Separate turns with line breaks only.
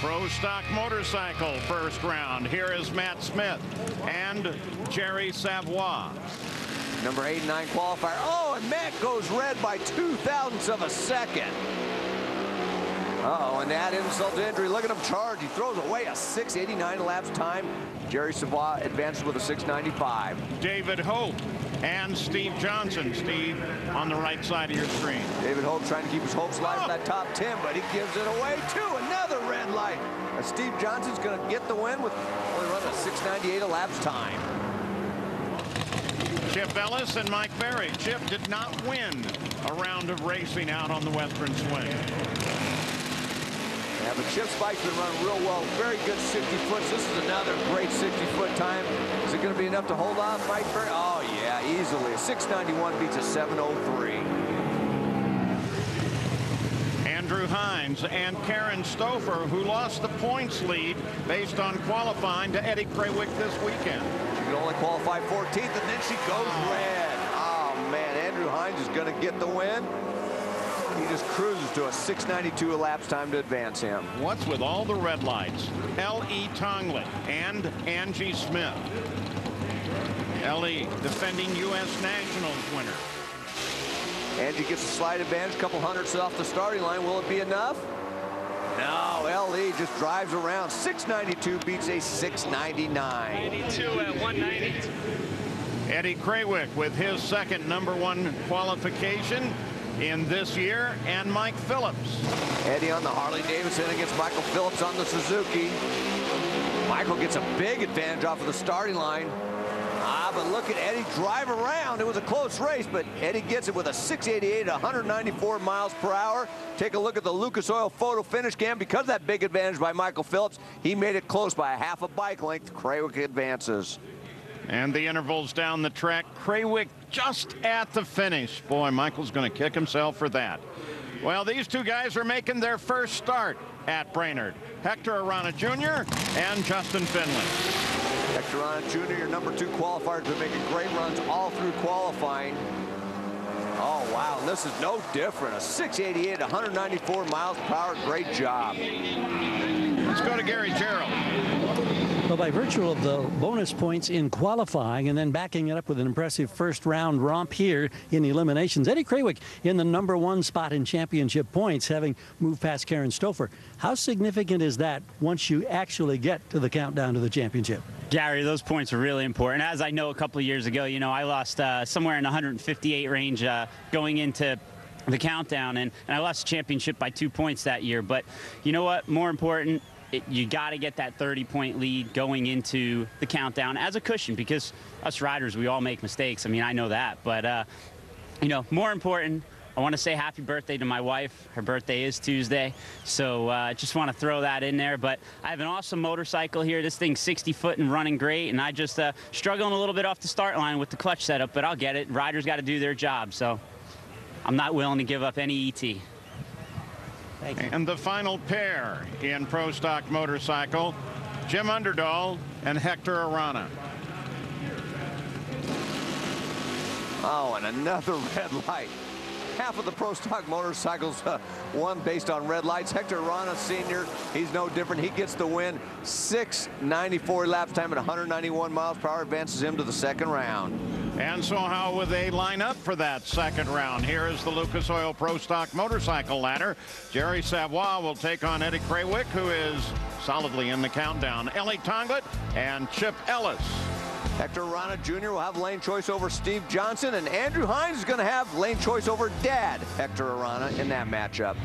Pro Stock Motorcycle first round. Here is Matt Smith and Jerry Savoie.
Number 8 and 9 qualifier. Oh, and Matt goes red by 0.02 of a second. Uh-oh, and that insult to injury. Look at him charge. He throws away a 6:89 elapsed time. Jerry Savoie advances with a 6:95.
David Hope and Steve Johnson. Steve on the right side of your screen.
David Hope trying to keep his hopes alive in that top 10, but he gives it away too. Another red light. And Steve Johnson's going to get the win with only running a 6:98 elapsed time.
Chip Ellis and Mike Berry. Chip did not win a round of racing out on the Western Swing.
Yeah, but Chip's bike's been running real well. Very good 60 foots. This is another great 60-foot time. Is it going to be enough to hold off Mike Berry? Oh, yeah, easily. A 6:91 beats a 7:03.
Andrew Hines and Karen Stouffer, who lost the points lead based on qualifying to Eddie Krawick this weekend.
She could only qualify 14th, and then she goes red. Oh, man, Andrew Hines is going to get the win. He just cruises to a 6:92 elapsed time to advance him.
What's with all the red lights? L.E. Tonglet and Angie Smith. L.E. defending U.S. Nationals winner.
Angie gets a slight advantage, a couple hundredths off the starting line. Will it be enough? No, L.E. just drives around. 6:92 beats a 6:99.
92 at 190.
Eddie Krawick with his second #1 qualification in this year, and Mike Phillips.
Eddie on the Harley Davidson against Michael Phillips on the Suzuki. Michael gets a big advantage off of the starting line. But look at Eddie drive around. It was a close race, but Eddie gets it with a 6:88 at 194 miles per hour. Take a look at the Lucas Oil photo finish cam. Because of that big advantage by Michael Phillips, he made it close by a half a bike length. Krawick advances.
And the intervals down the track. Krawick just at the finish. Boy, Michael's going to kick himself for that. Well, these two guys are making their first start at Brainerd. Hector Arana Jr. and Justin Finley.
Hector Arana Jr., your #2 qualifier, has been making great runs all through qualifying. Oh, wow, and this is no different. A 6:88 at 194 miles per hour. Great job.
Let's go to Gary Gerald.
Well, by virtue of the bonus points in qualifying and then backing it up with an impressive first-round romp here in the eliminations, Eddie Krawick in the #1 spot in championship points, having moved past Karen Stouffer. How significant is that once you actually get to the countdown to the championship?
Gary, those points are really important. As I know, a couple of years ago, you know, I lost somewhere in the 158 range going into the countdown, and I lost the championship by 2 points that year. But you know what? More important, you got to get that 30-point lead going into the countdown as a cushion, because us riders, we all make mistakes. I mean, I know that. But, you know, more important, I want to say happy birthday to my wife. Her birthday is Tuesday, so I just want to throw that in there. But I have an awesome motorcycle here. This thing's 60 foot and running great, and I just struggling a little bit off the start line with the clutch setup, but I'll get it. Riders got to do their job, so I'm not willing to give up any ET.
Thank you.
And the final pair in Pro Stock Motorcycle, Jim Underdahl and Hector Arana.
Oh, and another red light. Half of the Pro Stock Motorcycles won based on red lights. Hector Arana Sr., he's no different. He gets the win. 6:94 elapsed time at 191 miles per hour, advances him to the second round.
And so how will they line up for that second round? Here is the Lucas Oil Pro Stock Motorcycle ladder. Jerry Savoie will take on Eddie Krawick, who is solidly in the countdown. L.E. Tonglet and Chip Ellis.
Hector Arana Jr. will have lane choice over Steve Johnson, and Andrew Hines is going to have lane choice over Dad Hector Arana in that matchup.